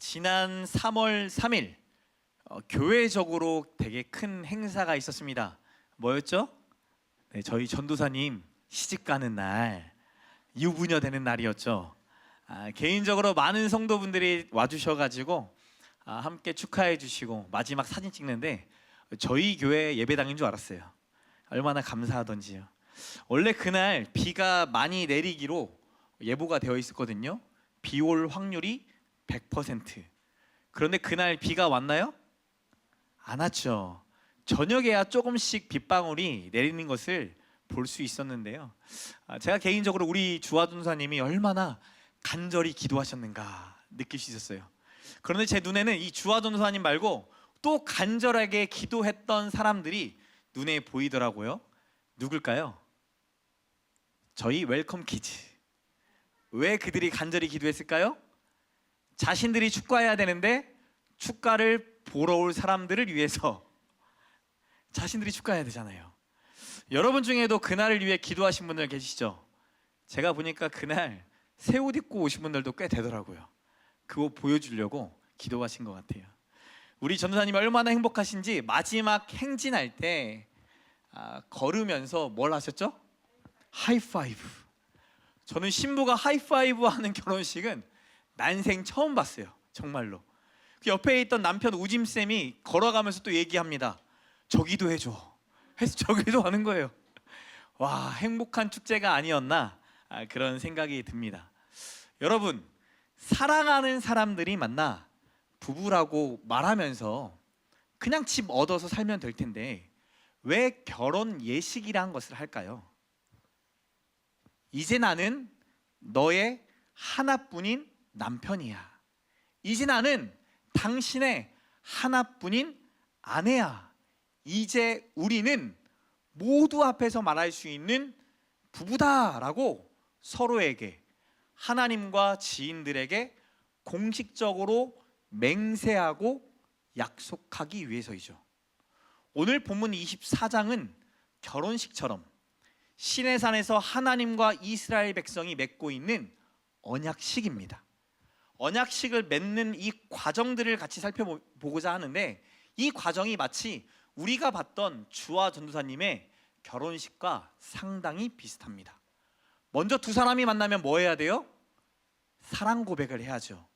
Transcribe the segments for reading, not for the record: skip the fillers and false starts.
지난 3월 3일 교회적으로 되게 큰 행사가 있었습니다. 뭐였죠? 네, 저희 전도사님 시집 가는 날, 유부녀 되는 날이었죠. 개인적으로 많은 성도분들이 와주셔가지고 함께 축하해 주시고 마지막 사진 찍는데 저희 교회 예배당인 줄 알았어요. 얼마나 감사하던지요. 원래 그날 비가 많이 내리기로 예보가 되어 있었거든요. 비 올 확률이 100%. 그런데 그날 비가 왔나요? 안 왔죠. 저녁에야 조금씩 빗방울이 내리는 것을 볼 수 있었는데요. 제가 개인적으로 우리 주화전사님이 얼마나 간절히 기도하셨는가 느낄 수 있었어요. 그런데 제 눈에는 이 주화전사님 말고 또 간절하게 기도했던 사람들이 눈에 보이더라고요. 누굴까요? 저희 웰컴 키즈. 왜 그들이 간절히 기도했을까요? 자신들이 축가해야 되는데 축가를 보러 올 사람들을 위해서 자신들이 축가해야 되잖아요. 여러분 중에도 그날을 위해 기도하신 분들 계시죠? 제가 보니까 그날 새 옷 입고 오신 분들도 꽤 되더라고요. 그 옷 보여주려고 기도하신 것 같아요. 우리 전도사님이 얼마나 행복하신지 마지막 행진할 때 걸으면서 뭘 하셨죠? 하이파이브. 저는 신부가 하이파이브 하는 결혼식은 난생 처음 봤어요. 정말로. 그 옆에 있던 남편 우짐쌤이 걸어가면서 또 얘기합니다. 저기도 해줘. 해서 저기도 하는 거예요. 와, 행복한 축제가 아니었나 그런 생각이 듭니다. 여러분, 사랑하는 사람들이 만나 부부라고 말하면서 그냥 집 얻어서 살면 될 텐데 왜 결혼 예식이란 것을 할까요? 이제 나는 너의 하나뿐인 남편이야. 이제 나는 당신의 하나뿐인 아내야. 이제 우리는 모두 앞에서 말할 수 있는 부부다라고 서로에게, 하나님과 지인들에게 공식적으로 맹세하고 약속하기 위해서이죠. 오늘 본문 24장은 결혼식처럼 시내산에서 하나님과 이스라엘 백성이 맺고 있는 언약식입니다. 언약식을 맺는 이 과정들을 같이 살펴보고자 하는데 이 과정이 마치 우리가 봤던 주와 전도사님의 결혼식과 상당히 비슷합니다. 먼저 두 사람이 만나면 뭐 해야 돼요? 사랑 고백을 해야죠.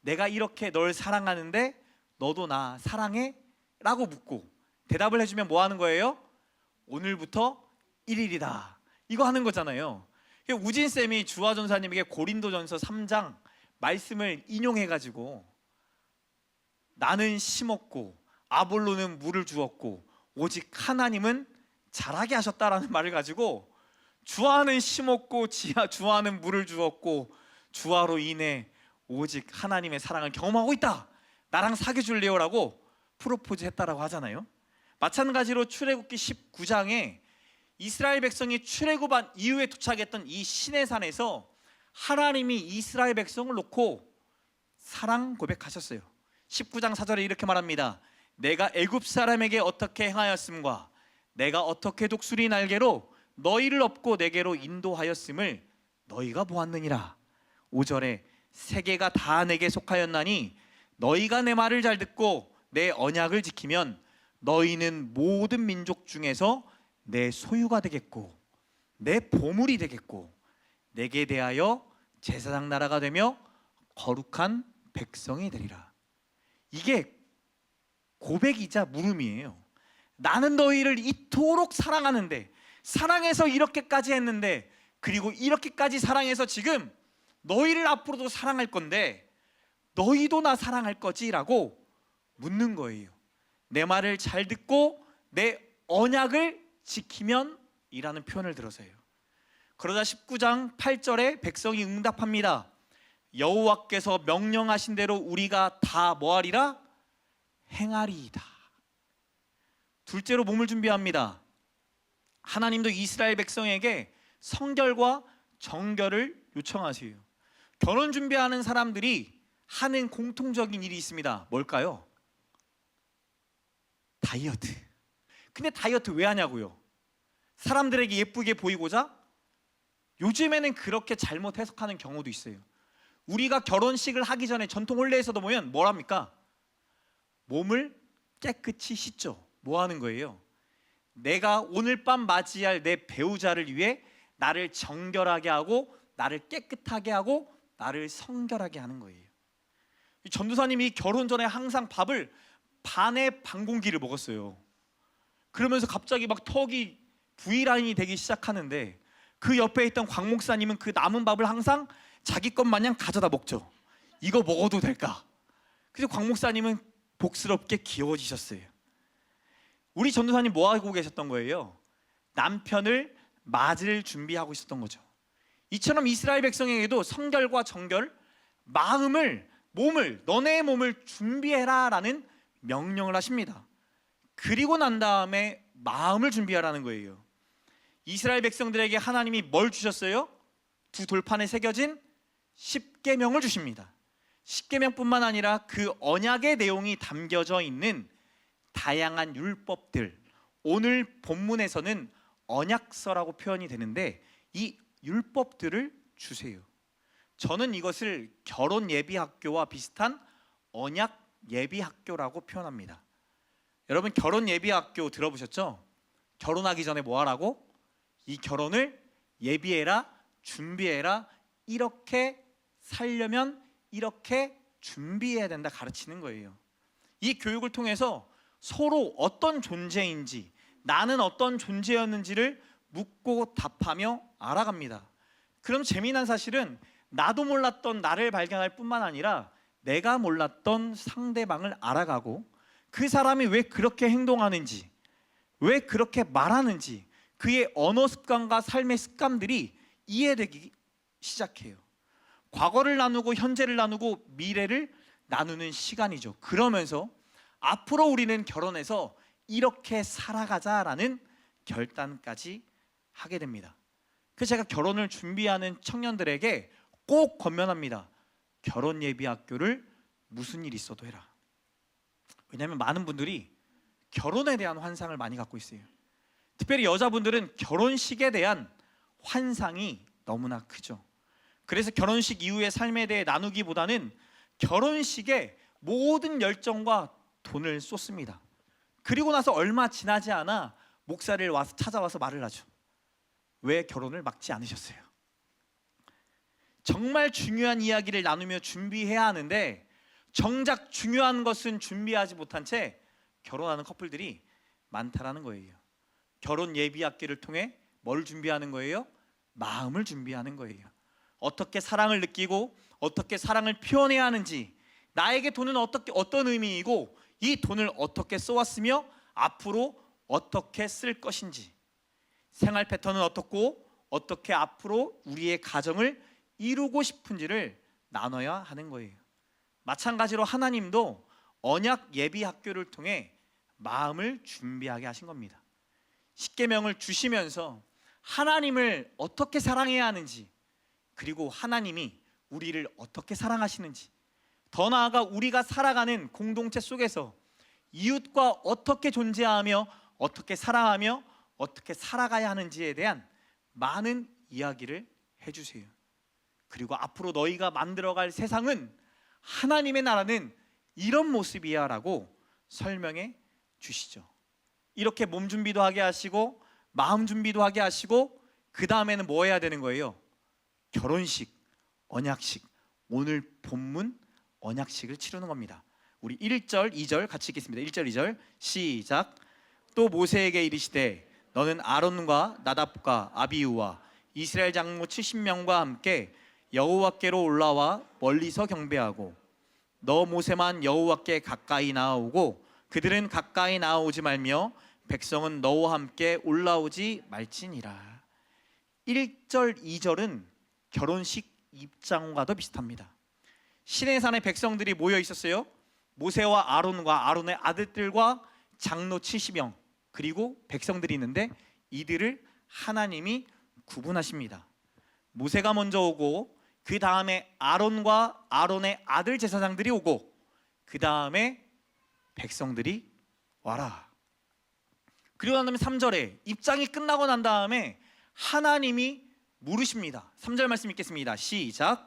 내가 이렇게 널 사랑하는데 너도 나 사랑해? 라고 묻고 대답을 해주면 뭐 하는 거예요? 오늘부터 1일이다. 이거 하는 거잖아요. 우진쌤이 주와 전사님에게 고린도전서 3장 말씀을 인용해가지고 나는 심었고 아볼로는 물을 주었고 오직 하나님은 자라게 하셨다라는 말을 가지고 주와는 심었고 주와는 물을 주었고 주와로 인해 오직 하나님의 사랑을 경험하고 있다. 나랑 사귀어 줄래요? 라고 프로포즈 했다라고 하잖아요. 마찬가지로 출애굽기 19장에 이스라엘 백성이 출애굽한 이후에 도착했던 이 시내산에서 하나님이 이스라엘 백성을 놓고 사랑 고백하셨어요. 19장 4절에 이렇게 말합니다. 내가 애굽 사람에게 어떻게 행하였음과 내가 어떻게 독수리 날개로 너희를 업고 내게로 인도하였음을 너희가 보았느니라. 5절에 세계가 다 내게 속하였나니 너희가 내 말을 잘 듣고 내 언약을 지키면 너희는 모든 민족 중에서 내 소유가 되겠고 내 보물이 되겠고 내게 대하여 제사장 나라가 되며 거룩한 백성이 되리라. 이게 고백이자 물음이에요. 나는 너희를 이토록 사랑하는데, 사랑해서 이렇게까지 했는데, 그리고 이렇게까지 사랑해서 지금 너희를 앞으로도 사랑할 건데 너희도 나 사랑할 거지? 라고 묻는 거예요. 내 말을 잘 듣고 내 언약을 지키면 이라는 표현을 들어서요. 그러자 19장 8절에 백성이 응답합니다. 여호와께서 명령하신 대로 우리가 다 뭐하리라? 행하리이다. 둘째로 몸을 준비합니다. 하나님도 이스라엘 백성에게 성결과 정결을 요청하세요. 결혼 준비하는 사람들이 하는 공통적인 일이 있습니다. 뭘까요? 다이어트. 근데 다이어트 왜 하냐고요? 사람들에게 예쁘게 보이고자? 요즘에는 그렇게 잘못 해석하는 경우도 있어요. 우리가 결혼식을 하기 전에 전통 혼례에서도 보면 뭘 합니까? 몸을 깨끗이 씻죠. 뭐 하는 거예요? 내가 오늘 밤 맞이할 내 배우자를 위해 나를 정결하게 하고 나를 깨끗하게 하고 나를 성결하게 하는 거예요. 전도사님이 결혼 전에 항상 밥을 반의 반 공기를 먹었어요. 그러면서 갑자기 막 턱이 V라인이 되기 시작하는데 그 옆에 있던 광 목사님은 그 남은 밥을 항상 자기 것 마냥 가져다 먹죠. 이거 먹어도 될까? 그래서 광 목사님은 복스럽게 귀여워지셨어요. 우리 전도사님 뭐 하고 계셨던 거예요? 남편을 맞을 준비하고 있었던 거죠. 이처럼 이스라엘 백성에게도 성결과 정결, 마음을, 몸을, 너네의 몸을 준비해라 라는 명령을 하십니다. 그리고 난 다음에 마음을 준비하라는 거예요. 이스라엘 백성들에게 하나님이 뭘 주셨어요? 두 돌판에 새겨진 십계명을 주십니다. 십계명뿐만 아니라 그 언약의 내용이 담겨져 있는 다양한 율법들, 오늘 본문에서는 언약서라고 표현이 되는데 이 율법들을 주세요. 저는 이것을 결혼 예비 학교와 비슷한 언약 예비 학교라고 표현합니다. 여러분 결혼 예비 학교 들어보셨죠? 결혼하기 전에 뭐 하라고? 이 결혼을 예비해라, 준비해라, 이렇게 살려면 이렇게 준비해야 된다 가르치는 거예요. 이 교육을 통해서 서로 어떤 존재인지, 나는 어떤 존재였는지를 묻고 답하며 알아갑니다. 그럼 재미난 사실은 나도 몰랐던 나를 발견할 뿐만 아니라 내가 몰랐던 상대방을 알아가고 그 사람이 왜 그렇게 행동하는지, 왜 그렇게 말하는지 그의 언어 습관과 삶의 습관들이 이해되기 시작해요. 과거를 나누고 현재를 나누고 미래를 나누는 시간이죠. 그러면서 앞으로 우리는 결혼해서 이렇게 살아가자라는 결단까지 하게 됩니다. 그래서 제가 결혼을 준비하는 청년들에게 꼭 권면합니다. 결혼 예비 학교를 무슨 일 있어도 해라. 왜냐하면 많은 분들이 결혼에 대한 환상을 많이 갖고 있어요. 특별히 여자분들은 결혼식에 대한 환상이 너무나 크죠. 그래서 결혼식 이후의 삶에 대해 나누기보다는 결혼식에 모든 열정과 돈을 쏟습니다. 그리고 나서 얼마 지나지 않아 목사를 와서 찾아와서 말을 하죠. 왜 결혼을 막지 않으셨어요? 정말 중요한 이야기를 나누며 준비해야 하는데 정작 중요한 것은 준비하지 못한 채 결혼하는 커플들이 많다라는 거예요. 결혼 예비 학기를 통해 뭘 준비하는 거예요? 마음을 준비하는 거예요. 어떻게 사랑을 느끼고 어떻게 사랑을 표현해야 하는지, 나에게 돈은 어떤 의미이고 이 돈을 어떻게 써왔으며 앞으로 어떻게 쓸 것인지, 생활 패턴은 어떻고 어떻게 앞으로 우리의 가정을 이루고 싶은지를 나눠야 하는 거예요. 마찬가지로 하나님도 언약 예비 학교를 통해 마음을 준비하게 하신 겁니다. 십계명을 주시면서 하나님을 어떻게 사랑해야 하는지, 그리고 하나님이 우리를 어떻게 사랑하시는지, 더 나아가 우리가 살아가는 공동체 속에서 이웃과 어떻게 존재하며 어떻게 사랑하며 어떻게 살아가야 하는지에 대한 많은 이야기를 해주세요. 그리고 앞으로 너희가 만들어갈 세상은, 하나님의 나라는 이런 모습이야 라고 설명해 주시죠. 이렇게 몸 준비도 하게 하시고 마음 준비도 하게 하시고 그 다음에는 뭐 해야 되는 거예요? 결혼식, 언약식, 오늘 본문 언약식을 치르는 겁니다. 우리 1절, 2절 같이 읽겠습니다. 1절, 2절 시작. 또 모세에게 이르시되 너는 아론과 나답과 아비후와 이스라엘 장로 70명과 함께 여호와께로 올라와 멀리서 경배하고 너 모세만 여호와께 가까이 나아오고 그들은 가까이 나아오지 말며 백성은 너와 함께 올라오지 말지니라. 1절, 2절은 결혼식 입장과도 비슷합니다. 시내산에 백성들이 모여 있었어요. 모세와 아론과 아론의 아들들과 장로 70명 그리고 백성들이 있는데 이들을 하나님이 구분하십니다. 모세가 먼저 오고 그 다음에 아론과 아론의 아들 제사장들이 오고 그 다음에 백성들이 와라. 그리고 난 다음에 3절에 입장이 끝나고 난 다음에 하나님이 물으십니다. 3절 말씀 읽겠습니다. 시작.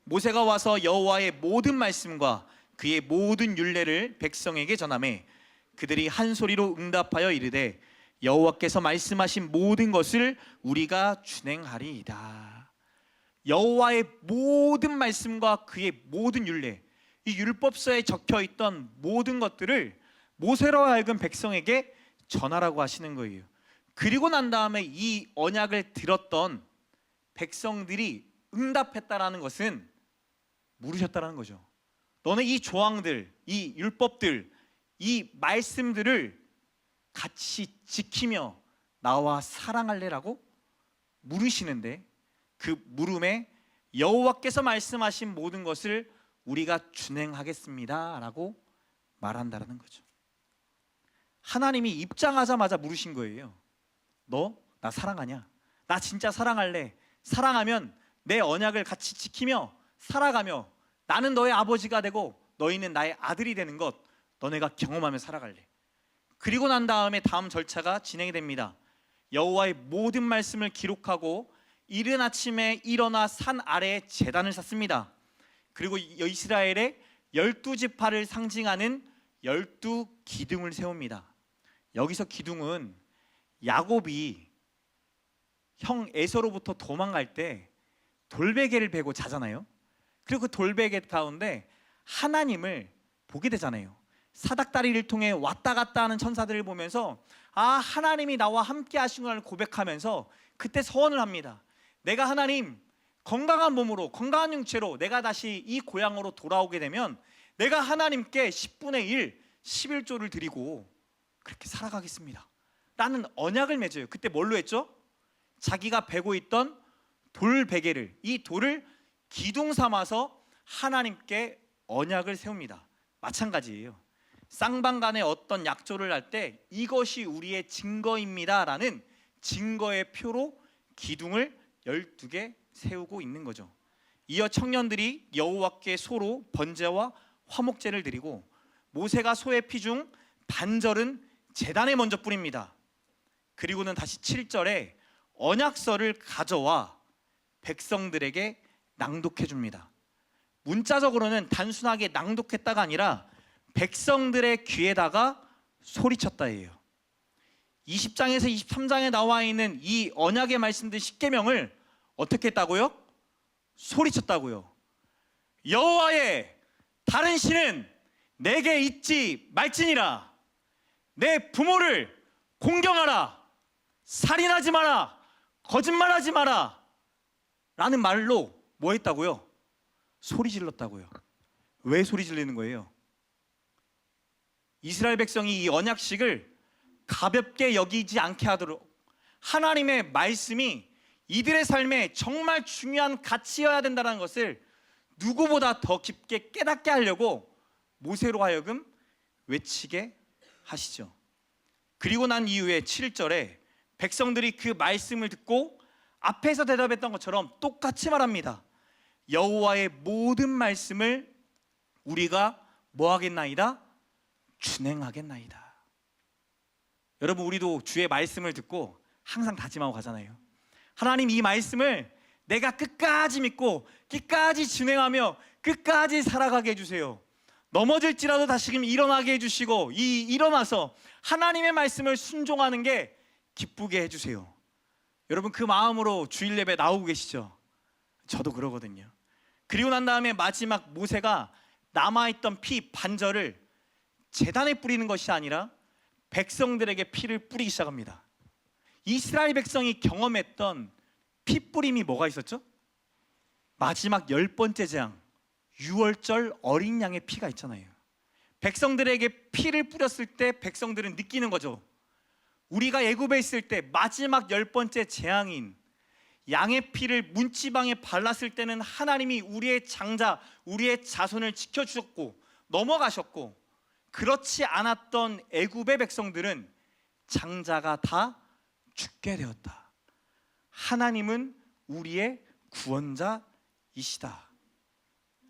모세가 와서 여호와의 모든 말씀과 그의 모든 율례를 백성에게 전하매 그들이 한 소리로 응답하여 이르되 여호와께서 말씀하신 모든 것을 우리가 준행하리이다. 여호와의 모든 말씀과 그의 모든 율례, 이 율법서에 적혀 있던 모든 것들을 모세로 하여금 백성에게 전하라고 하시는 거예요. 그리고 난 다음에 이 언약을 들었던 백성들이 응답했다라는 것은 물으셨다라는 거죠. 너네 이 조항들, 이 율법들, 이 말씀들을 같이 지키며 나와 사랑할래라고 물으시는데, 그 물음에 여호와께서 말씀하신 모든 것을 우리가 준행하겠습니다라고 말한다라는 거죠. 하나님이 입장하자마자 물으신 거예요. 너 나 사랑하냐? 나 진짜 사랑할래. 사랑하면 내 언약을 같이 지키며 살아가며 나는 너의 아버지가 되고 너희는 나의 아들이 되는 것 너네가 경험하며 살아갈래. 그리고 난 다음에 다음 절차가 진행이 됩니다. 여호와의 모든 말씀을 기록하고 이른 아침에 일어나 산 아래에 제단을 쌓습니다. 그리고 이스라엘의 12지파를 상징하는 12기둥을 세웁니다. 여기서 기둥은 야곱이 형 에서로부터 도망갈 때 돌베개를 베고 자잖아요. 그리고 그 돌베개 가운데 하나님을 보게 되잖아요. 사닥다리를 통해 왔다 갔다 하는 천사들을 보면서 하나님이 나와 함께 하신 걸 고백하면서 그때 서원을 합니다. 내가 하나님 건강한 몸으로 건강한 육체로 내가 다시 이 고향으로 돌아오게 되면 내가 하나님께 10분의 1 11조를 드리고 그렇게 살아가겠습니다 라는 언약을 맺어요. 그때 뭘로 했죠? 자기가 베고 있던 돌베개를, 이 돌을 기둥 삼아서 하나님께 언약을 세웁니다. 마찬가지예요. 쌍방간에 어떤 약조를 할 때 이것이 우리의 증거입니다 라는 증거의 표로 기둥을 12개 세우고 있는 거죠. 이어 청년들이 여호와께 소로 번제와 화목제를 드리고 모세가 소의 피 중 반절은 제단에 먼저 뿌립니다. 그리고는 다시 7절에 언약서를 가져와 백성들에게 낭독해 줍니다. 문자적으로는 단순하게 낭독했다가 아니라 백성들의 귀에다가 소리쳤다예요. 20장에서 23장에 나와 있는 이 언약의 말씀들 10계명을 어떻게 했다고요? 소리쳤다고요. 여호와의 다른 신은 내게 있지 말지니라. 내 부모를 공경하라. 살인하지 마라. 거짓말하지 마라 라는 말로 뭐 했다고요? 소리 질렀다고요. 왜 소리 지르는 거예요? 이스라엘 백성이 이 언약식을 가볍게 여기지 않게 하도록 하나님의 말씀이 이들의 삶에 정말 중요한 가치여야 된다는 것을 누구보다 더 깊게 깨닫게 하려고 모세로 하여금 외치게 하시죠. 그리고 난 이후에 7절에 백성들이 그 말씀을 듣고 앞에서 대답했던 것처럼 똑같이 말합니다. 여호와의 모든 말씀을 우리가 뭐 하겠나이다? 준행하겠나이다. 여러분, 우리도 주의 말씀을 듣고 항상 다짐하고 가잖아요. 하나님, 이 말씀을 내가 끝까지 믿고 끝까지 준행하며 끝까지 살아가게 해주세요. 넘어질지라도 다시금 일어나게 해주시고 일어나서 하나님의 말씀을 순종하는 게 기쁘게 해주세요. 여러분, 그 마음으로 주일 예배 나오고 계시죠? 저도 그러거든요. 그리고 난 다음에 마지막 모세가 남아있던 피 반절을 제단에 뿌리는 것이 아니라 백성들에게 피를 뿌리기 시작합니다. 이스라엘 백성이 경험했던 피 뿌림이 뭐가 있었죠? 마지막 10번째 재앙, 유월절 어린 양의 피가 있잖아요. 백성들에게 피를 뿌렸을 때 백성들은 느끼는 거죠. 우리가 애굽에 있을 때 마지막 10번째 재앙인 양의 피를 문지방에 발랐을 때는 하나님이 우리의 장자, 우리의 자손을 지켜주셨고 넘어가셨고, 그렇지 않았던 애굽의 백성들은 장자가 다 죽게 되었다. 하나님은 우리의 구원자이시다.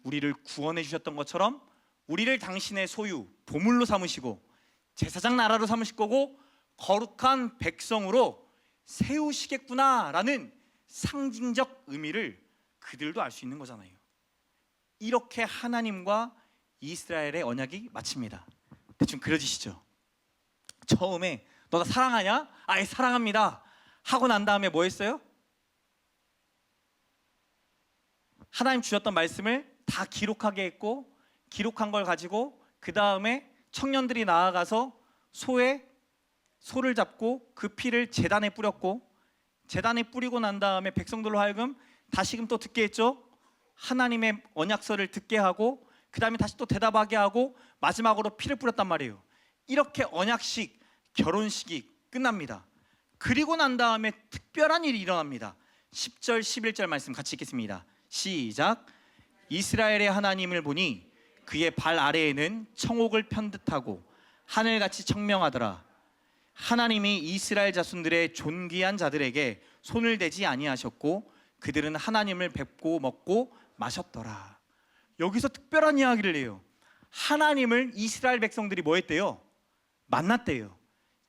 우리를 구원해 주셨던 것처럼 우리를 당신의 소유, 보물로 삼으시고 제사장 나라로 삼으실 거고 거룩한 백성으로 세우시겠구나라는 상징적 의미를 그들도 알 수 있는 거잖아요. 이렇게 하나님과 이스라엘의 언약이 맺힙니다. 대충 그려지시죠? 처음에 너 나 사랑하냐? 아예 사랑합니다 하고 난 다음에 뭐 했어요? 하나님 주셨던 말씀을 다 기록하게 했고, 기록한 걸 가지고 그 다음에 청년들이 나아가서 소를 잡고 그 피를 제단에 뿌렸고, 제단에 뿌리고 난 다음에 백성들로 하여금 다시금 또 듣게 했죠. 하나님의 언약서를 듣게 하고 그 다음에 다시 또 대답하게 하고 마지막으로 피를 뿌렸단 말이에요. 이렇게 언약식, 결혼식이 끝납니다. 그리고 난 다음에 특별한 일이 일어납니다. 10절 11절 말씀 같이 읽겠습니다. 시작. 이스라엘의 하나님을 보니 그의 발 아래에는 청옥을 편듯하고 하늘같이 청명하더라. 하나님이 이스라엘 자손들의 존귀한 자들에게 손을 대지 아니하셨고 그들은 하나님을 뵙고 먹고 마셨더라. 여기서 특별한 이야기를 해요. 하나님을 이스라엘 백성들이 뭐 했대요? 만났대요.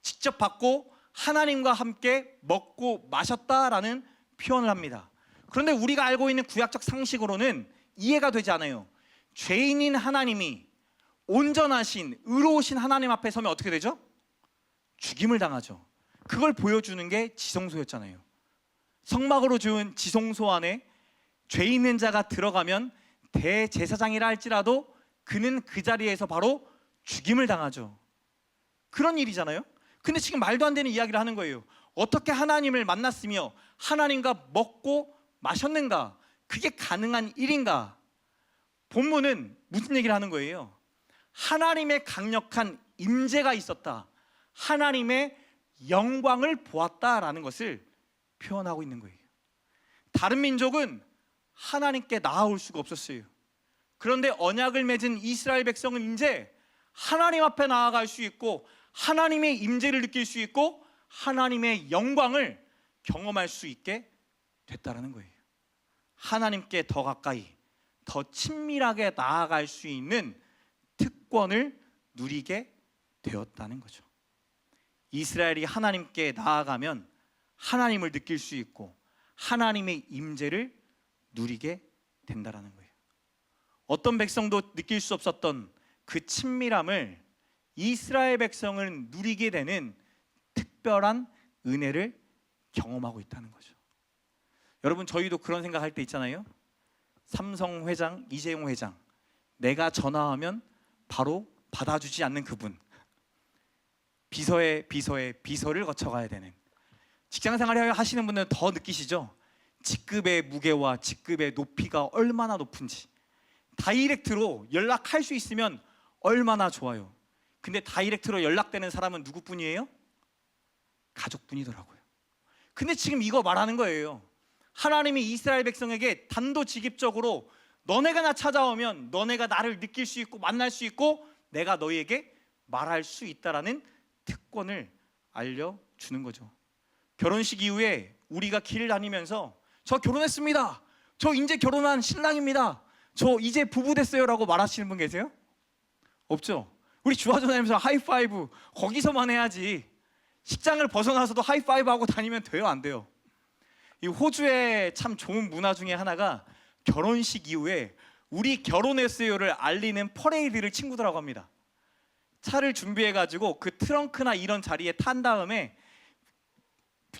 직접 받고 하나님과 함께 먹고 마셨다라는 표현을 합니다. 그런데 우리가 알고 있는 구약적 상식으로는 이해가 되지 않아요. 죄인인 하나님이 온전하신 의로우신 하나님 앞에 서면 어떻게 되죠? 죽임을 당하죠. 그걸 보여주는 게 지성소였잖아요. 성막으로 지은 지성소 안에 죄 있는 자가 들어가면 대제사장이라 할지라도 그는 그 자리에서 바로 죽임을 당하죠. 그런 일이잖아요. 근데 지금 말도 안 되는 이야기를 하는 거예요. 어떻게 하나님을 만났으며 하나님과 먹고 마셨는가? 그게 가능한 일인가? 본문은 무슨 얘기를 하는 거예요? 하나님의 강력한 임재가 있었다, 하나님의 영광을 보았다라는 것을 표현하고 있는 거예요. 다른 민족은 하나님께 나아올 수가 없었어요. 그런데 언약을 맺은 이스라엘 백성은 이제 하나님 앞에 나아갈 수 있고 하나님의 임재를 느낄 수 있고 하나님의 영광을 경험할 수 있게 됐다라는 거예요. 하나님께 더 가까이, 더 친밀하게 나아갈 수 있는 특권을 누리게 되었다는 거죠. 이스라엘이 하나님께 나아가면 하나님을 느낄 수 있고 하나님의 임재를 누리게 된다라는 거예요. 어떤 백성도 느낄 수 없었던 그 친밀함을 이스라엘 백성은 누리게 되는 특별한 은혜를 경험하고 있다는 거죠. 여러분, 저희도 그런 생각할 때 있잖아요. 삼성 회장, 이재용 회장, 내가 전화하면 바로 받아주지 않는 그분, 비서를 거쳐가야 되는, 직장생활 하시는 분들은 더 느끼시죠? 직급의 무게와 직급의 높이가 얼마나 높은지. 다이렉트로 연락할 수 있으면 얼마나 좋아요. 근데 다이렉트로 연락되는 사람은 누구뿐이에요? 가족뿐이더라고요. 근데 지금 이거 말하는 거예요. 하나님이 이스라엘 백성에게 단도직입적으로 너네가 나 찾아오면 너네가 나를 느낄 수 있고 만날 수 있고 내가 너희에게 말할 수 있다라는 특권을 알려주는 거죠. 결혼식 이후에 우리가 길을 다니면서 저 결혼했습니다, 저 이제 결혼한 신랑입니다, 저 이제 부부 됐어요 라고 말하시는 분 계세요? 없죠? 우리 주화전 다니면서 하이파이브 거기서만 해야지 식장을 벗어나서도 하이파이브 하고 다니면 돼요, 안 돼요? 이 호주의 참 좋은 문화 중에 하나가 결혼식 이후에 우리 결혼했어요를 알리는 퍼레이드를 친구들하고 합니다. 차를 준비해가지고 그 트렁크나 이런 자리에 탄 다음에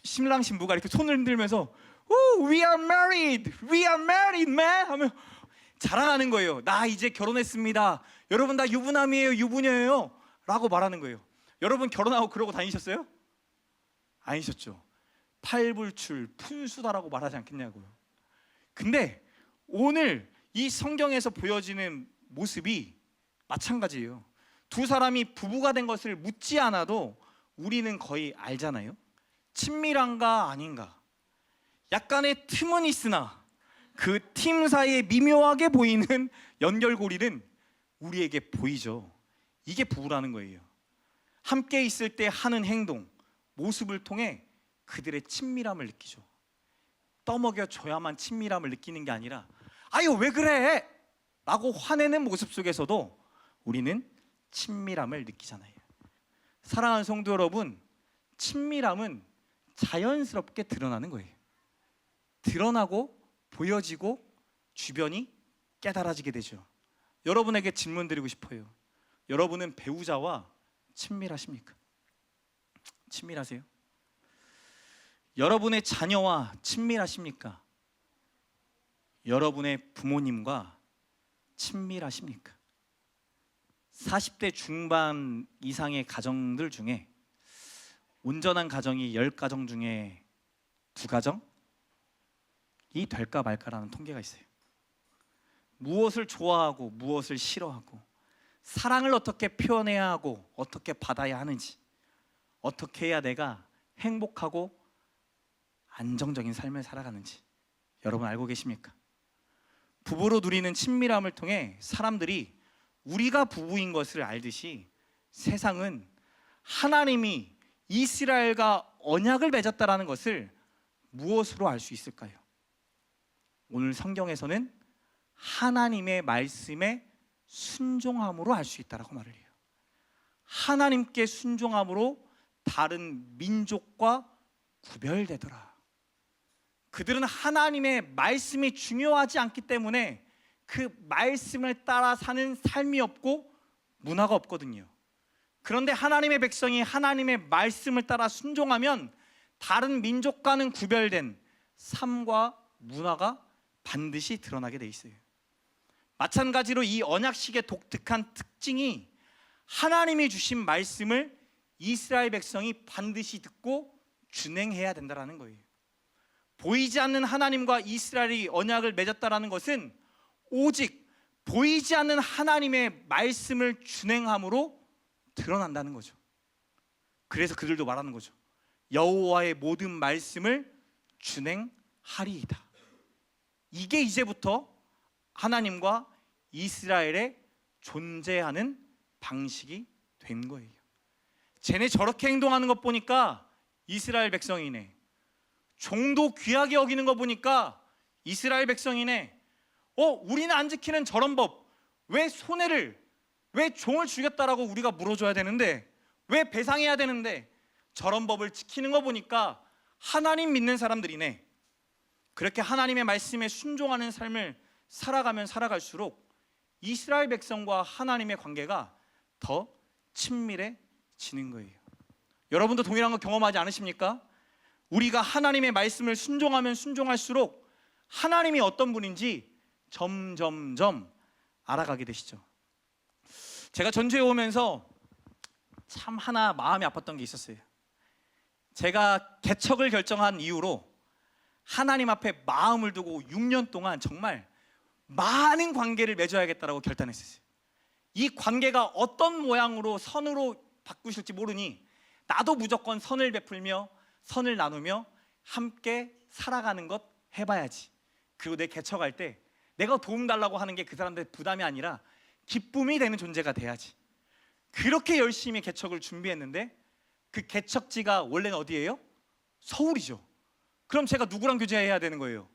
신랑 신부가 이렇게 손을 흔들면서 We are married, we are married, man 하면 자랑하는 거예요. 나 이제 결혼했습니다, 여러분 나 유부남이에요, 유부녀예요 라고 말하는 거예요. 여러분 결혼하고 그러고 다니셨어요? 아니셨죠? 팔불출, 푼수다라고 말하지 않겠냐고요. 근데 오늘 이 성경에서 보여지는 모습이 마찬가지예요. 두 사람이 부부가 된 것을 묻지 않아도 우리는 거의 알잖아요. 친밀한가 아닌가, 약간의 틈은 있으나 그 팀 사이에 미묘하게 보이는 연결고리는 우리에게 보이죠. 이게 부부라는 거예요. 함께 있을 때 하는 행동, 모습을 통해 그들의 친밀함을 느끼죠. 떠먹여줘야만 친밀함을 느끼는 게 아니라 아유 왜 그래? 라고 화내는 모습 속에서도 우리는 친밀함을 느끼잖아요. 사랑하는 성도 여러분, 친밀함은 자연스럽게 드러나는 거예요. 드러나고 보여지고 주변이 깨달아지게 되죠. 여러분에게 질문 드리고 싶어요. 여러분은 배우자와 친밀하십니까? 친밀하세요? 여러분의 자녀와 친밀하십니까? 여러분의 부모님과 친밀하십니까? 40대 중반 이상의 가정들 중에 온전한 가정이 10가정 중에 2가정이 될까 말까라는 통계가 있어요. 무엇을 좋아하고 무엇을 싫어하고 사랑을 어떻게 표현해야 하고 어떻게 받아야 하는지, 어떻게 해야 내가 행복하고 안정적인 삶을 살아가는지 여러분 알고 계십니까? 부부로 누리는 친밀함을 통해 사람들이 우리가 부부인 것을 알듯이 세상은 하나님이 이스라엘과 언약을 맺었다라는 것을 무엇으로 알 수 있을까요? 오늘 성경에서는 하나님의 말씀에 순종함으로 알 수 있다라고 말을 해요. 하나님께 순종함으로 다른 민족과 구별되더라. 그들은 하나님의 말씀이 중요하지 않기 때문에 그 말씀을 따라 사는 삶이 없고 문화가 없거든요. 그런데 하나님의 백성이 하나님의 말씀을 따라 순종하면 다른 민족과는 구별된 삶과 문화가 반드시 드러나게 돼 있어요. 마찬가지로 이 언약식의 독특한 특징이 하나님이 주신 말씀을 이스라엘 백성이 반드시 듣고 준행해야 된다는 거예요. 보이지 않는 하나님과 이스라엘이 언약을 맺었다는 것은 오직 보이지 않는 하나님의 말씀을 준행함으로 드러난다는 거죠. 그래서 그들도 말하는 거죠. 여호와의 모든 말씀을 준행하리이다. 이게 이제부터 하나님과 이스라엘의 존재하는 방식이 된 거예요. 쟤네 저렇게 행동하는 것 보니까 이스라엘 백성이네. 종도 귀하게 여기는 거 보니까 이스라엘 백성이네. 우리는 안 지키는 저런 법, 왜 종을 죽였다라고 우리가 물어줘야 되는데, 왜 배상해야 되는데, 저런 법을 지키는 거 보니까 하나님 믿는 사람들이네. 그렇게 하나님의 말씀에 순종하는 삶을 살아가면 살아갈수록 이스라엘 백성과 하나님의 관계가 더 친밀해지는 거예요. 여러분도 동일한 거 경험하지 않으십니까? 우리가 하나님의 말씀을 순종하면 순종할수록 하나님이 어떤 분인지 점점점 알아가게 되시죠. 제가 전주에 오면서 참 하나 마음이 아팠던 게 있었어요. 제가 개척을 결정한 이후로 하나님 앞에 마음을 두고 6년 동안 정말 많은 관계를 맺어야겠다라고 결단했어요. 이 관계가 어떤 모양으로 선으로 바꾸실지 모르니 나도 무조건 선을 베풀며 선을 나누며 함께 살아가는 것 해봐야지. 그리고 내 개척할 때 내가 도움 달라고 하는 게 그 사람들 부담이 아니라 기쁨이 되는 존재가 돼야지. 그렇게 열심히 개척을 준비했는데 그 개척지가 원래는 어디예요? 서울이죠. 그럼 제가 누구랑 교제해야 되는 거예요?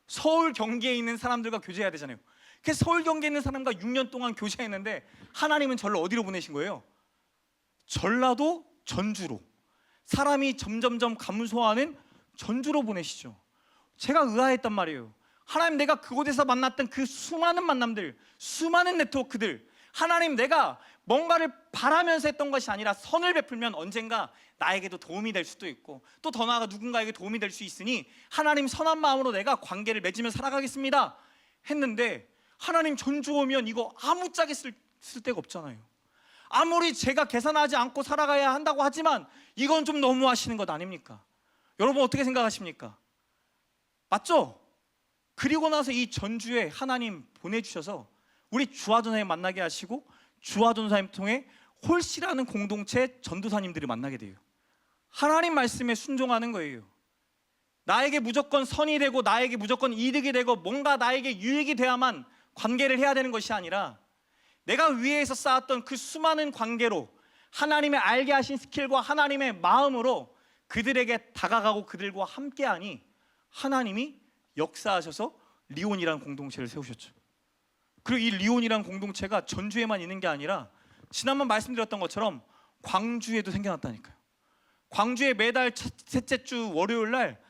서울 경기에 있는 사람들과 교제해야 되잖아요. 그래서 서울 경기에 있는 사람과 6년 동안 교제했는데 하나님은 저를 어디로 보내신 거예요? 전라도 전주로. 사람이 점점점 감소하는 전주로 보내시죠. 제가 의아했단 말이에요. 하나님, 내가 그곳에서 만났던 그 수많은 만남들, 수많은 네트워크들, 하나님, 내가 뭔가를 바라면서 했던 것이 아니라 선을 베풀면 언젠가 나에게도 도움이 될 수도 있고 또 더 나아가 누군가에게 도움이 될 수 있으니 하나님, 선한 마음으로 내가 관계를 맺으며 살아가겠습니다 했는데, 하나님, 전주 오면 이거 아무짝에 쓸 데가 없잖아요. 아무리 제가 계산하지 않고 살아가야 한다고 하지만 이건 좀 너무 하시는 것 아닙니까? 여러분 어떻게 생각하십니까? 맞죠? 그리고 나서 이 전주에 하나님 보내주셔서 우리 주화전사님 만나게 하시고 주화전사님 통해 홀씨라는 공동체 전도사님들이 만나게 돼요. 하나님 말씀에 순종하는 거예요. 나에게 무조건 선이 되고 나에게 무조건 이득이 되고 뭔가 나에게 유익이 돼야만 관계를 해야 되는 것이 아니라 내가 위에서 쌓았던 그 수많은 관계로 하나님의 알게 하신 스킬과 하나님의 마음으로 그들에게 다가가고 그들과 함께하니 하나님이 역사하셔서 리온이라는 공동체를 세우셨죠. 그리고 이 리온이라는 공동체가 전주에만 있는 게 아니라 지난번 말씀드렸던 것처럼 광주에도 생겨났다니까요. 광주에 매달 셋째 주 월요일 날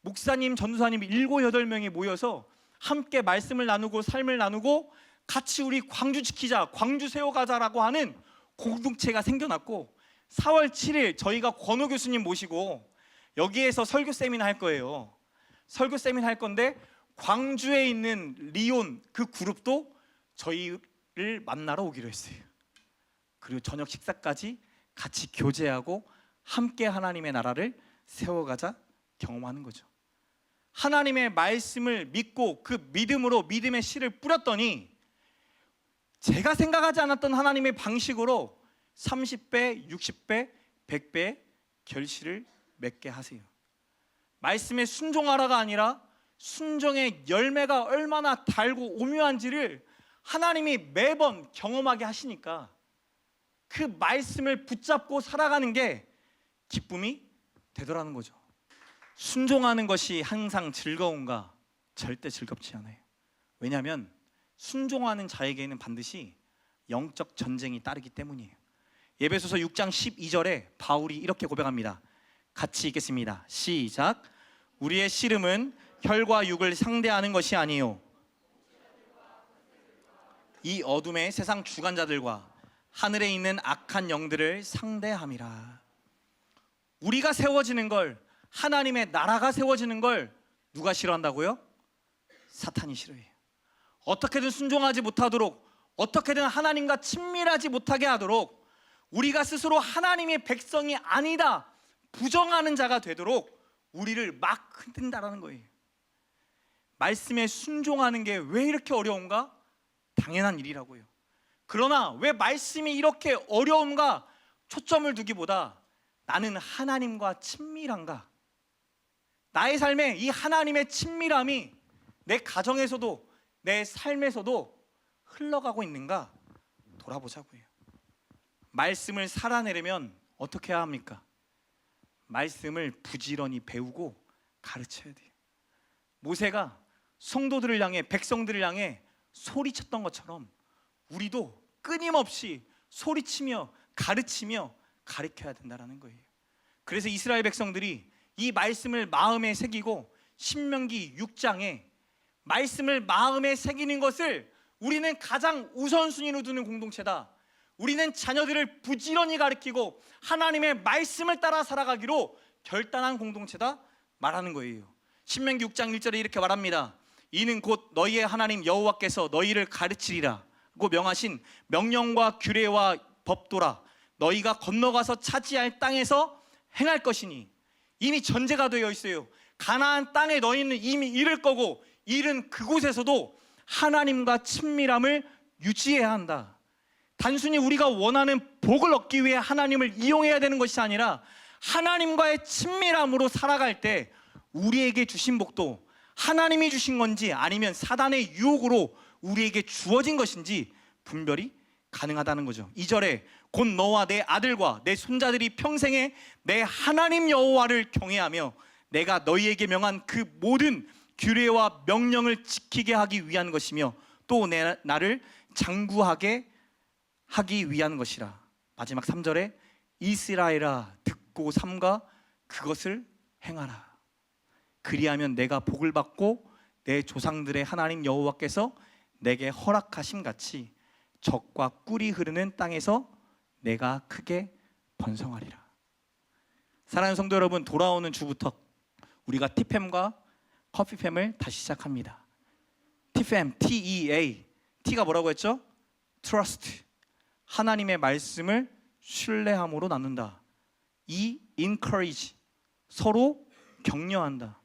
목사님, 전도사님 7, 8명이 모여서 함께 말씀을 나누고 삶을 나누고 같이 우리 광주 지키자, 광주 세워가자라고 하는 공동체가 생겨났고 4월 7일 저희가 권호 교수님 모시고 여기에서 설교 세미나 할 거예요. 설교 세미나 할 건데 광주에 있는 리온 그 그룹도 저희를 만나러 오기로 했어요. 그리고 저녁 식사까지 같이 교제하고 함께 하나님의 나라를 세워가자 경험하는 거죠. 하나님의 말씀을 믿고 그 믿음으로 믿음의 씨를 뿌렸더니 제가 생각하지 않았던 하나님의 방식으로 30배, 60배, 100배의 결실을 맺게 하세요. 말씀에 순종하라가 아니라 순종의 열매가 얼마나 달고 오묘한지를 하나님이 매번 경험하게 하시니까 그 말씀을 붙잡고 살아가는 게 기쁨이 되더라는 거죠. 순종하는 것이 항상 즐거운가? 절대 즐겁지 않아요. 왜냐하면 순종하는 자에게는 반드시 영적 전쟁이 따르기 때문이에요. 에베소서 6장 12절에 바울이 이렇게 고백합니다. 같이 읽겠습니다. 시작. 우리의 씨름은 혈과 육을 상대하는 것이 아니요 이 어둠의 세상 주관자들과 하늘에 있는 악한 영들을 상대함이라. 우리가 세워지는 걸, 하나님의 나라가 세워지는 걸 누가 싫어한다고요? 사탄이 싫어해요. 어떻게든 순종하지 못하도록, 어떻게든 하나님과 친밀하지 못하게 하도록, 우리가 스스로 하나님의 백성이 아니다 부정하는 자가 되도록 우리를 막 흔든다라는 거예요. 말씀에 순종하는 게 왜 이렇게 어려운가? 당연한 일이라고요. 그러나 왜 말씀이 이렇게 어려운가 초점을 두기보다 나는 하나님과 친밀한가? 나의 삶에 이 하나님의 친밀함이 내 가정에서도 내 삶에서도 흘러가고 있는가 돌아보자고요. 말씀을 살아내려면 어떻게 해야 합니까? 말씀을 부지런히 배우고 가르쳐야 돼요. 모세가 성도들을 향해, 백성들을 향해 소리쳤던 것처럼 우리도 끊임없이 소리치며 가르치며 가르쳐야 된다는 거예요. 그래서 이스라엘 백성들이 이 말씀을 마음에 새기고 신명기 6장에 말씀을 마음에 새기는 것을 우리는 가장 우선순위로 두는 공동체다. 우리는 자녀들을 부지런히 가르치고 하나님의 말씀을 따라 살아가기로 결단한 공동체다 말하는 거예요. 신명기 6장 1절에 이렇게 말합니다. 이는 곧 너희의 하나님 여호와께서 너희를 가르치리라 고 명하신 명령과 규례와 법도라. 너희가 건너가서 차지할 땅에서 행할 것이니. 이미 전제가 되어 있어요. 가나안 땅에 너희는 이미 이를 거고 이른 그곳에서도 하나님과 친밀함을 유지해야 한다. 단순히 우리가 원하는 복을 얻기 위해 하나님을 이용해야 되는 것이 아니라 하나님과의 친밀함으로 살아갈 때 우리에게 주신 복도 하나님이 주신 건지 아니면 사단의 유혹으로 우리에게 주어진 것인지 분별이 가능하다는 거죠. 2절에 곧 너와 내 아들과 내 손자들이 평생에 내 하나님 여호와를 경외하며 내가 너희에게 명한 그 모든 규례와 명령을 지키게 하기 위한 것이며 또 나를 장구하게 하기 위한 것이라. 마지막 3절에 이스라엘아 듣고 삼가 그것을 행하라. 그리하면 내가 복을 받고 내 조상들의 하나님 여호와께서 내게 허락하심 같이 적과 꿀이 흐르는 땅에서 내가 크게 번성하리라. 사랑하는 성도 여러분, 돌아오는 주부터 우리가 티팸과 커피팸을 다시 시작합니다. 티팸, T-E-A. T가 뭐라고 했죠? Trust. 하나님의 말씀을 신뢰함으로 나눈다. E, encourage. 서로 격려한다.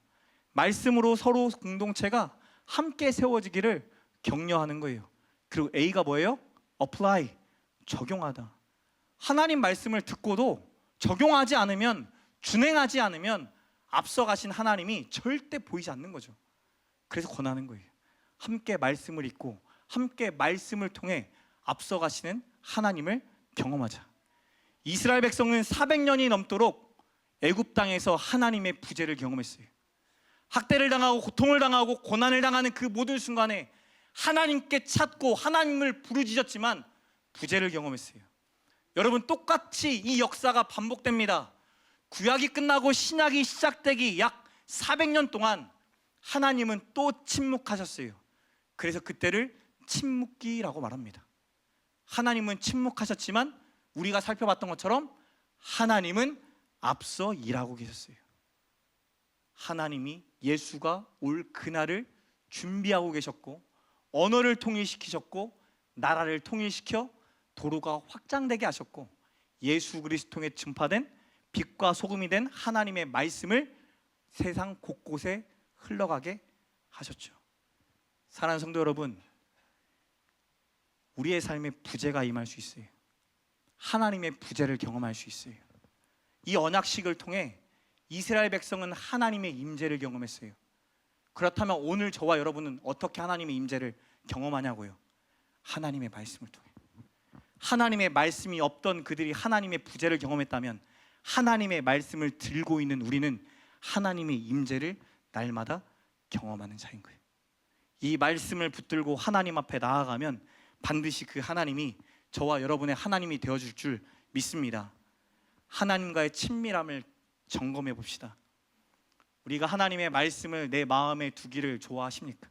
말씀으로 서로 공동체가 함께 세워지기를 격려하는 거예요. 그리고 A가 뭐예요? apply. 적용하다. 하나님 말씀을 듣고도 적용하지 않으면, 준행하지 않으면 앞서가신 하나님이 절대 보이지 않는 거죠. 그래서 권하는 거예요. 함께 말씀을 읽고 함께 말씀을 통해 앞서가시는 하나님을 경험하자. 이스라엘 백성은 400년이 넘도록 애굽 땅에서 하나님의 부재를 경험했어요. 학대를 당하고 고통을 당하고 고난을 당하는 그 모든 순간에 하나님께 찾고 하나님을 부르짖었지만 부재를 경험했어요. 여러분, 똑같이 이 역사가 반복됩니다. 구약이 끝나고 신약이 시작되기 약 400년 동안 하나님은 또 침묵하셨어요. 그래서 그때를 침묵기라고 말합니다. 하나님은 침묵하셨지만 우리가 살펴봤던 것처럼 하나님은 앞서 일하고 계셨어요. 하나님이 예수가 올 그날을 준비하고 계셨고, 언어를 통일시키셨고, 나라를 통일시켜 도로가 확장되게 하셨고, 예수 그리스도에 증파된 빛과 소금이 된 하나님의 말씀을 세상 곳곳에 흘러가게 하셨죠. 사랑하는 성도 여러분, 우리의 삶에 부재가 임할 수 있어요. 하나님의 부재를 경험할 수 있어요. 이 언약식을 통해 이스라엘 백성은 하나님의 임재를 경험했어요. 그렇다면 오늘 저와 여러분은 어떻게 하나님의 임재를 경험하냐고요? 하나님의 말씀을 통해. 하나님의 말씀이 없던 그들이 하나님의 부재를 경험했다면 하나님의 말씀을 들고 있는 우리는 하나님의 임재를 날마다 경험하는 자인 거예요. 이 말씀을 붙들고 하나님 앞에 나아가면 반드시 그 하나님이 저와 여러분의 하나님이 되어줄 줄 믿습니다. 하나님과의 친밀함을 점검해 봅시다. 우리가 하나님의 말씀을 내 마음에 두기를 좋아하십니까?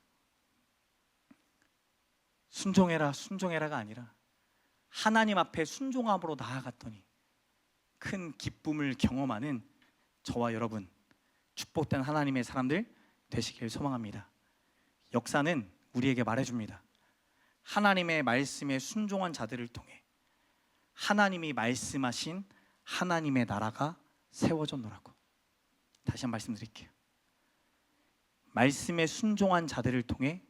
순종해라 순종해라가 아니라 하나님 앞에 순종함으로 나아갔더니 큰 기쁨을 경험하는 저와 여러분, 축복된 하나님의 사람들 되시길 소망합니다. 역사는 우리에게 말해줍니다. 하나님의 말씀에 순종한 자들을 통해 하나님이 말씀하신 하나님의 나라가 세워졌노라고. 다시 한 번 말씀드릴게요. 말씀에 순종한 자들을 통해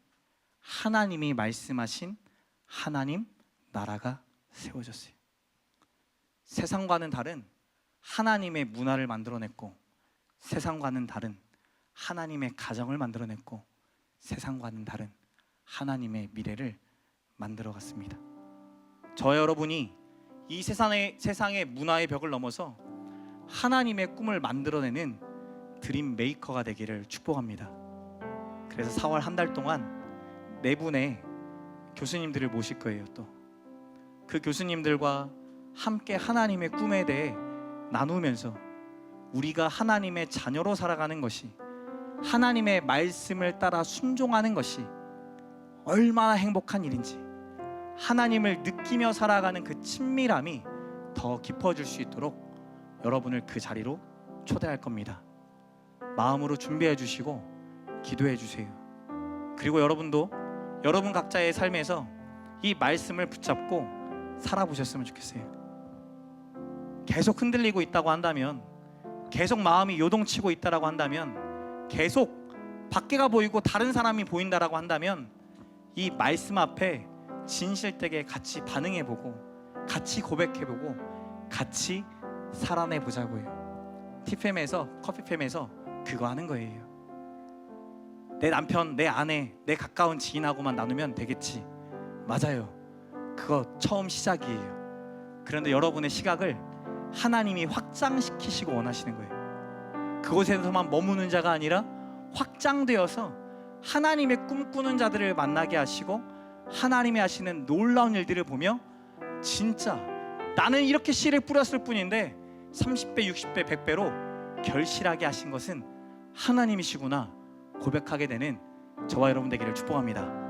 하나님이 말씀하신 하나님 나라가 세워졌어요. 세상과는 다른 하나님의 문화를 만들어냈고, 세상과는 다른 하나님의 가정을 만들어냈고, 세상과는 다른 하나님의 미래를 만들어갔습니다. 저 여러분이 이 세상의 문화의 벽을 넘어서 하나님의 꿈을 만들어내는 드림 메이커가 되기를 축복합니다. 그래서 4월 한 달 동안 네 분의 교수님들을 모실 거예요. 또 그 교수님들과 함께 하나님의 꿈에 대해 나누면서 우리가 하나님의 자녀로 살아가는 것이, 하나님의 말씀을 따라 순종하는 것이 얼마나 행복한 일인지, 하나님을 느끼며 살아가는 그 친밀함이 더 깊어질 수 있도록 여러분을 그 자리로 초대할 겁니다. 마음으로 준비해 주시고 기도해 주세요. 그리고 여러분도 여러분 각자의 삶에서 이 말씀을 붙잡고 살아보셨으면 좋겠어요. 계속 흔들리고 있다고 한다면, 계속 마음이 요동치고 있다라고 한다면, 계속 밖에가 보이고 다른 사람이 보인다라고 한다면 이 말씀 앞에 진실되게 같이 반응해보고 같이 고백해보고 같이 살아내보자고요. 티팸에서, 커피팸에서 그거 하는 거예요. 내 남편, 내 아내, 내 가까운 지인하고만 나누면 되겠지. 맞아요. 그거 처음 시작이에요. 그런데 여러분의 시각을 하나님이 확장시키시고 원하시는 거예요. 그곳에서만 머무는 자가 아니라 확장되어서 하나님의 꿈꾸는 자들을 만나게 하시고 하나님이 하시는 놀라운 일들을 보며 진짜 나는 이렇게 씨를 뿌렸을 뿐인데 30배, 60배, 100배로 결실하게 하신 것은 하나님이시구나 고백하게 되는 저와 여러분 되기를 축복합니다.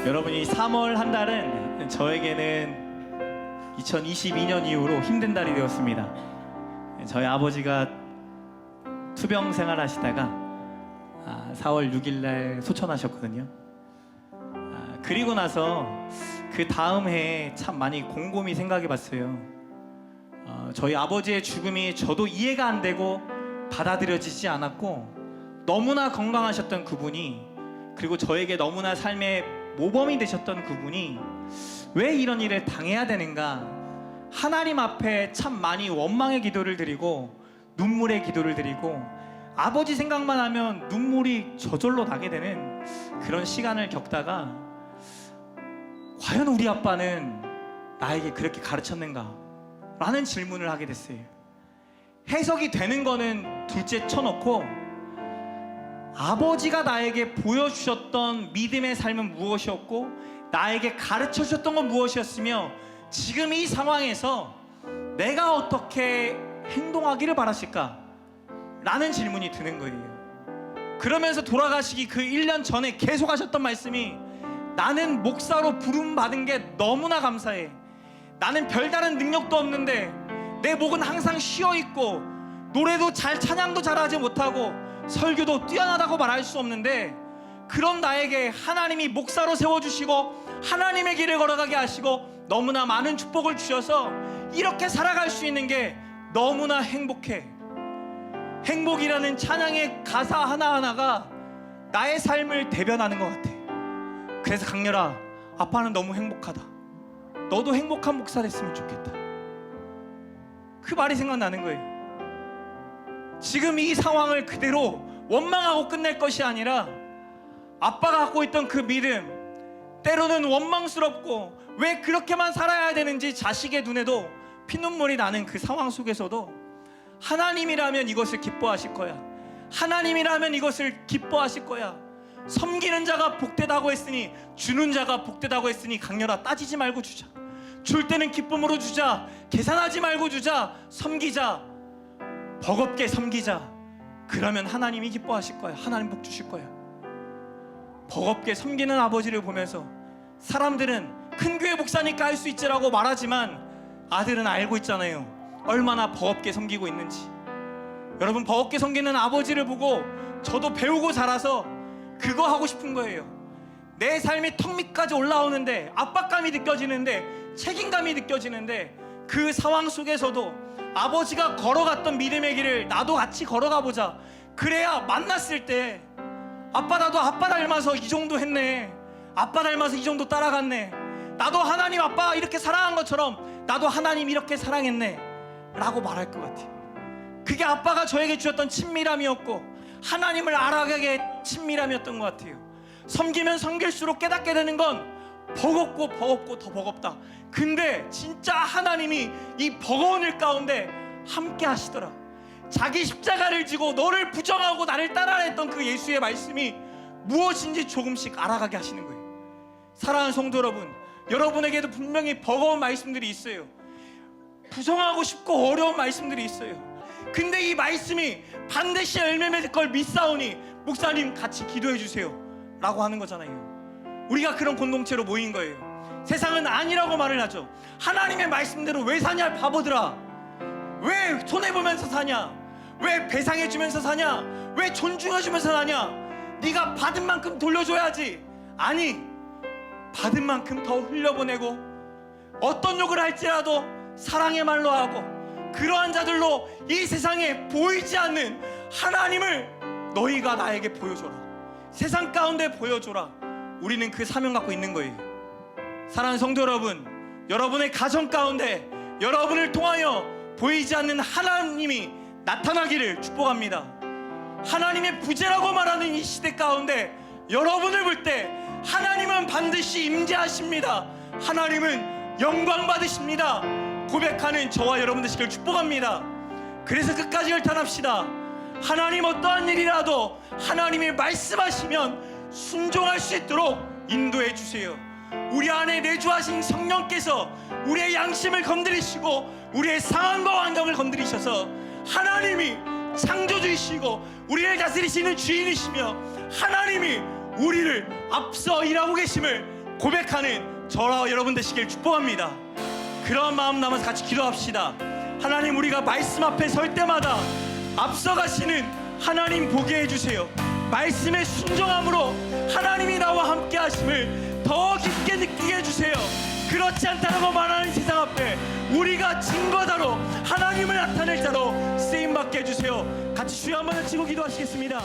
여러분이 3월 한 달은 저에게는 2022년 이후로 힘든 달이 되었습니다. 저희 아버지가 투병 생활 하시다가 4월 6일 날 소천하셨거든요. 그리고 나서 그 다음 해에 참 많이 곰곰이 생각해 봤어요. 저희 아버지의 죽음이 저도 이해가 안 되고 받아들여지지 않았고, 너무나 건강하셨던 그분이, 그리고 저에게 너무나 삶의 모범이 되셨던 그분이 왜 이런 일을 당해야 되는가, 하나님 앞에 참 많이 원망의 기도를 드리고 눈물의 기도를 드리고 아버지 생각만 하면 눈물이 저절로 나게 되는 그런 시간을 겪다가, 과연 우리 아빠는 나에게 그렇게 가르쳤는가? 라는 질문을 하게 됐어요. 해석이 되는 거는 둘째 쳐놓고 아버지가 나에게 보여주셨던 믿음의 삶은 무엇이었고 나에게 가르쳐 주셨던 건 무엇이었으며 지금 이 상황에서 내가 어떻게 행동하기를 바라실까? 라는 질문이 드는 거예요. 그러면서 돌아가시기 그 1년 전에 계속 하셨던 말씀이 나는 목사로 부름 받은 게 너무나 감사해. 나는 별다른 능력도 없는데 내 목은 항상 쉬어 있고 노래도 잘 찬양도 잘하지 못하고 설교도 뛰어나다고 말할 수 없는데 그런 나에게 하나님이 목사로 세워주시고 하나님의 길을 걸어가게 하시고 너무나 많은 축복을 주셔서 이렇게 살아갈 수 있는 게 너무나 행복해. 행복이라는 찬양의 가사 하나하나가 나의 삶을 대변하는 것 같아. 그래서 강렬아, 아빠는 너무 행복하다. 너도 행복한 목사 됐으면 좋겠다. 그 말이 생각나는 거예요. 지금 이 상황을 그대로 원망하고 끝낼 것이 아니라 아빠가 갖고 있던 그 믿음, 때로는 원망스럽고 왜 그렇게만 살아야 되는지 자식의 눈에도 피눈물이 나는 그 상황 속에서도 하나님이라면 이것을 기뻐하실 거야. 하나님이라면 이것을 기뻐하실 거야. 섬기는 자가 복되다고 했으니 주는 자가 복되다고 했으니 강렬아, 따지지 말고 주자. 줄 때는 기쁨으로 주자. 계산하지 말고 주자. 섬기자. 버겁게 섬기자. 그러면 하나님이 기뻐하실 거야. 하나님 복 주실 거야. 버겁게 섬기는 아버지를 보면서 사람들은 큰 교회 목사니까 할 수 있지라고 말하지만 아들은 알고 있잖아요. 얼마나 버겁게 섬기고 있는지. 여러분, 버겁게 섬기는 아버지를 보고 저도 배우고 자라서 그거 하고 싶은 거예요. 내 삶이 턱 밑까지 올라오는데 압박감이 느껴지는데 책임감이 느껴지는데 그 상황 속에서도 아버지가 걸어갔던 믿음의 길을 나도 같이 걸어가 보자. 그래야 만났을 때 아빠, 나도 아빠 닮아서 이 정도 했네. 아빠 닮아서 이 정도 따라갔네. 나도 하나님 아빠 이렇게 사랑한 것처럼 나도 하나님 이렇게 사랑했네 라고 말할 것 같아요. 그게 아빠가 저에게 주셨던 친밀함이었고 하나님을 알아가게 친밀함이었던 것 같아요. 섬기면 섬길수록 깨닫게 되는 건 버겁고 버겁고 더 버겁다. 근데 진짜 하나님이 이 버거운 일 가운데 함께 하시더라. 자기 십자가를 지고 너를 부정하고 나를 따라했던 그 예수의 말씀이 무엇인지 조금씩 알아가게 하시는 거예요. 사랑하는 성도 여러분, 여러분에게도 분명히 버거운 말씀들이 있어요. 부정하고 싶고 어려운 말씀들이 있어요. 근데 이 말씀이 반드시 열매 맺을 걸 믿사오니 목사님 같이 기도해 주세요 라고 하는 거잖아요. 우리가 그런 공동체로 모인 거예요. 세상은 아니라고 말을 하죠. 하나님의 말씀대로 왜 사냐 바보들아. 왜 손해보면서 사냐? 왜 배상해주면서 사냐? 왜 존중해주면서 사냐? 네가 받은 만큼 돌려줘야지. 아니, 받은 만큼 더 흘려보내고 어떤 욕을 할지라도 사랑의 말로 하고 그러한 자들로 이 세상에 보이지 않는 하나님을 너희가 나에게 보여줘라. 세상 가운데 보여줘라. 우리는 그 사명 갖고 있는 거예요. 사랑하는 성도 여러분, 여러분의 가정 가운데 여러분을 통하여 보이지 않는 하나님이 나타나기를 축복합니다. 하나님의 부재라고 말하는 이 시대 가운데 여러분을 볼 때 하나님은 반드시 임재하십니다. 하나님은 영광 받으십니다. 고백하는 저와 여러분 되시길 축복합니다. 그래서 끝까지 결단합시다. 하나님 어떠한 일이라도 하나님이 말씀하시면 순종할 수 있도록 인도해 주세요. 우리 안에 내주하신 성령께서 우리의 양심을 건드리시고 우리의 상황과 환경을 건드리셔서 하나님이 창조주이시고 우리를 다스리시는 주인이시며 하나님이 우리를 앞서 일하고 계심을 고백하는 저와 여러분 되시길 축복합니다. 그런 마음 남아서 같이 기도합시다. 하나님, 우리가 말씀 앞에 설 때마다 앞서가시는 하나님 보게 해주세요. 말씀의 순종함으로 하나님이 나와 함께 하심을 더 깊게 느끼게 해주세요. 그렇지 않다고 말하는 세상 앞에 우리가 증거자로 하나님을 나타낼 자로 쓰임받게 해주세요. 같이 주여 한번 외치고 기도하시겠습니다.